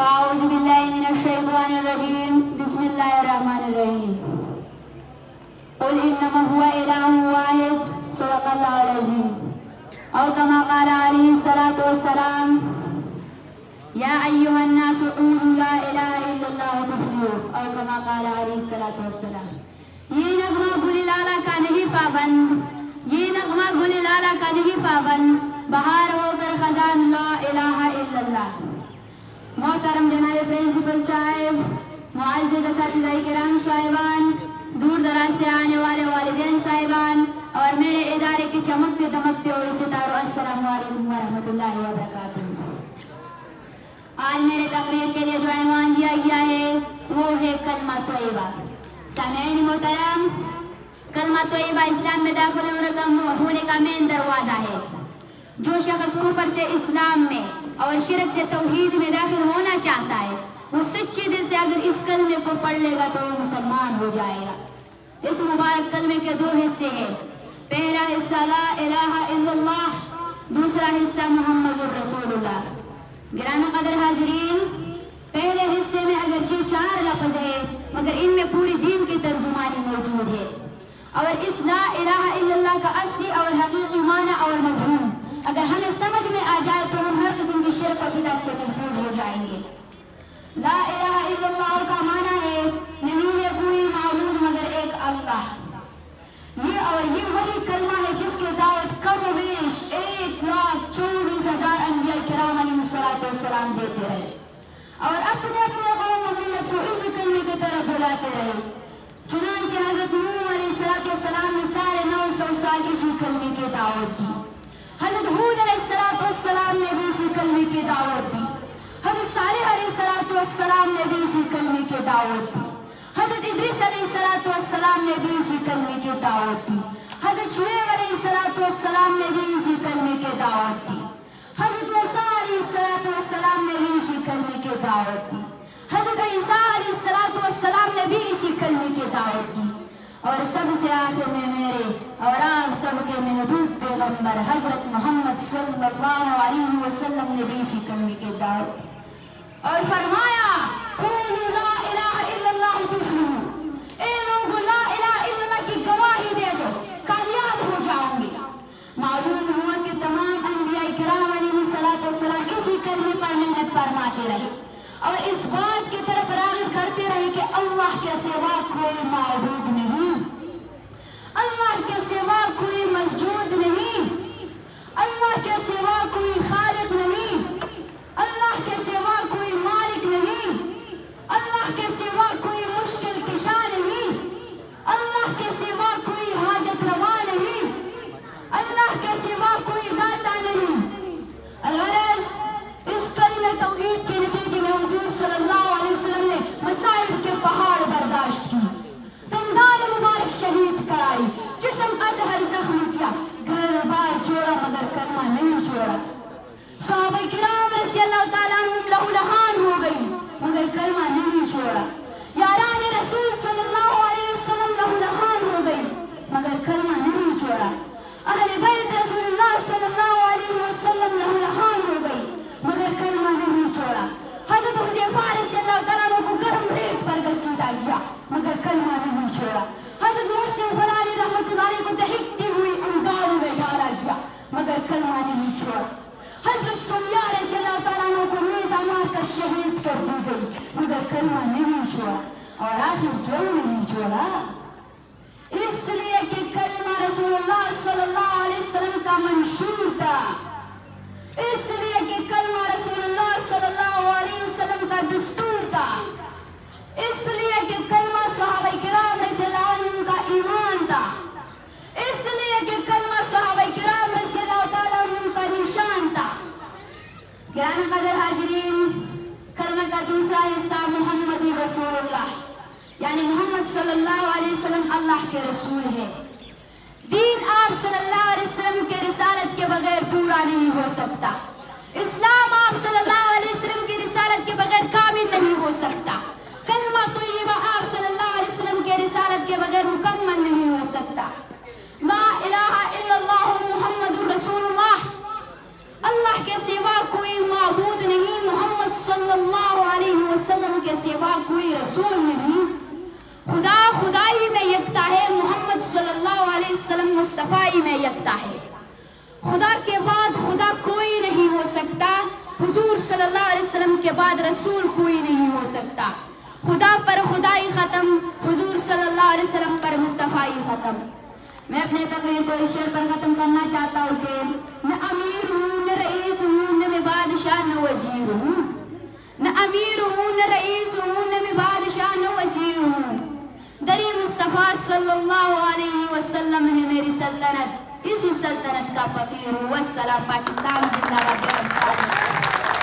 فأعوذ بالله من الشيطان الرجيم بسم الله الرحمن الرحيم قل إنما هو إله واحد صدق الله العظيم اور كما قال عليه الصلاة والسلام يا أيها الناس قولوا لا إله إلا الله تفلحوا اور كما قال عليه الصلاة والسلام یہ نغمہ گل لالا کا نہیں پابند یہ نغمہ گل لالا کا نہیں پابند بہار ہو کر خزان لا الہ الا اللہ. محترم جناب پرنسپل صاحب، معزز اساتذہ کرام صاحبان، دور دراز سے آنے والے والدین صاحبان اور میرے ادارے کے چمکتے دمکتے ہوئے ستاروں، السلام علیکم ورحمۃ اللہ وبرکاتہ. آج میرے تقریر کے لیے جو عنوان دیا گیا ہے وہ ہے کلمہ طیبہ. سامعین محترم، کلمہ طیبہ اسلام میں داخل ہونے کا مین دروازہ ہے. جو شخص اوپر سے اسلام میں اور شرک سے توحید میں داخل ہونا چاہتا ہے وہ سچے دل سے اگر اس کلمے کو پڑھ لے گا تو وہ مسلمان ہو جائے گا. اس مبارک کلمے کے دو حصے ہیں. پہلا حصہ لا الہ الا اللہ، دوسرا حصہ محمد الرسول اللہ. گرامی قدر حاضرین، پہلے حصے میں اگرچہ 4 لفظ ہے مگر ان میں پوری دین کی ترجمانی موجود ہے. اور اس لا الہ الا اللہ کا اصلی اور حقیقی معنی اور مفہوم اگر ہمیں سمجھ میں آ جائے تو ہم ہر قسم کی شرک و بدعت سے محفوظ ہو جائیں گے. لا الہ الا اللہ کا معنی ہے نہیں ہے کوئی معبود مگر ایک اللہ. یہ وہی کلمہ ہے جس کی دعوت کم و بیش 1,24,000 انبیاء کرام علیہ السلام دیتے رہے اور اپنے قوم و ملت کو اس کلمے کی طرف بلاتے رہے. چنانچہ حضرت نوح علیہ السلام نے سارے 900 سال اسی کلمے کی دعوت دی. حضرت ہود علیہ السلام نے بھی اسی کلمے کی دعوت دی. حضرت صالح علیہ السلام نے بھی اسی کلمے کی دعوت دی. حضرت ادریس علیہ السلام نے بھی اسی کلمے کی دعوت دی. حضرت شعیب علیہ السلام نے بھی اسی کلمے کی دعوت دی. حضرت موسیٰ علیہ السلام نے بھی اسی کلمے کی دعوت دی. حضرت عیسیٰ علیہ السلام نے بھی اسی کلمے کی دعوت دی. اور سب سے آخر میں میرے اور آپ سب کے محبوب پیغمبر حضرت محمد صلی اللہ علیہ وسلم نے بھی اسی کلمے کی دعوت دی اور فرمایا قولوا لا الہ الا اللہ تفلحوا. اے لوگو لا الہ الا اللہ کی گواہی دے دو، کامیاب ہو جاؤں گے. معلوم ہوا کہ تمام انبیاء کرام علیہ السلام اسی کلمے پر محنت فرماتے رہے اور اس بات کی طرف راغب کرتے رہے کہ اللہ کے سوا کوئی معبود نہیں، اللہ کے سوا کوئی مسجود نہیں، اللہ کے سوا کوئی خالق نہیں، اللہ کے سوا کوئی مالک نہیں، اللہ کے سوا کوئی مشکل کشا نہیں، اللہ کے سوا کوئی حاجت روا نہیں، اللہ کے سوا کوئی داتا نہیں. الغرض اس کلمہ توحید کے نتیجے میں حضور صلی اللہ علیہ وسلم نے مصائب کے پہاڑ برداشت کی، دندان مبارک شہید کرائی، جسم ادھر زخم کیا، گھر بار جوڑا مگر کلمہ نہیں چھوڑا. صحابہ کرام رضی اللہ تعالیٰ عنہم لہو لہان ہو گئی مگر کلمہ نہیں چھوڑا. یاران رسول صلی اللہ علیہ وسلم لہو لہان ہو گئی مگر کلمہ نہیں چھوڑا. اہل بیت رسول اللہ صلی اللہ علیہ وسلم لہو لہان ہو گئی مگر کلمہ نہیں چھوڑا. حضرت حذیفہ رضی اللہ تعالیٰ عنہ کو گرم ریت پر گھسیٹا گیا مگر کلمہ نہیں چھوڑا. حضرت مسلم فلانی رحمۃ اللہ علیہ کو دہکتی ہوئی انگاروں میں ڈالا گیا مگر کلمہ نہیں چھوڑا. حضرت سمیہ رضی اللہ تعالیٰ عنہ کو نیزہ مار کر شہید کر دی گئی مگر کلمہ نہیں چھوڑا. اور آخر کیوں نہیں چھوڑا؟ اس لیے کہ کلمہ رسول اللہ صلی اللہ علیہ وسلم کا منشور تھا، اس لیے کہ کلمہ رسول اللہ صلی اللہ علیہ وسلم کا دستور تھا، اس لیے کہ کلمہ صحابہ کرام رضی اللہ عنہم کا ایمان تھا، اس لیے کہ کلمہ صحابہ کرام رضی اللہ تعالیٰ عنہم کا نشان تھا. گرامی قدر حاضرین، کلمہ کا دوسرا حصہ محمد رسول اللہ یعنی محمد صلی اللہ علیہ وسلم اللہ کے رسول ہے. دین آپ صلی اللہ علیہ وسلم کے رسالت کے بغیر پورا نہیں ہو سکتا. اسلام آپ صلی اللہ علیہ وسلم کی رسالت کے بغیر کامل نہیں ہو سکتا. کلمہ طیبہ آپ صلی اللہ علیہ وسلم کے رسالت کے بغیر مکمل نہیں ہو سکتا. لا الہ الا اللہ محمد رسول اللہ، اللہ کے سوا کوئی معبود نہیں، محمد صلی اللہ علیہ کے سوا کوئی رسول نہیں، خدا خدائی میں یکتا ہے، محمد صلی اللہ علیہ وسلم مصطفی میں یکتا ہے، خدا کے بعد خدا کوئی نہیں ہو سکتا، حضور صلی اللہ علیہ وسلم کے بعد رسول کوئی نہیں ہو سکتا، خدا پر خدائی ختم، حضور صلی اللہ علیہ وسلم پر مصطفی ختم۔ میں اپنے تقریر کو اس شعر پر ختم کرنا چاہتا ہوں کہ نہ امیر ہوں نہ رئیس ہوں نہ میں بادشاہ نہ وزیر ہوں، نہ امیر ہوں نہ رئیس ہوں نہ میں بادشاہ نہ وزیر ہوں، دری مصطفیٰ صلی اللہ علیہ وسلم ہے میری سلطنت، اسی سلطنت کا فقیر ہوں۔ والسلام، پاکستان زندہ باد۔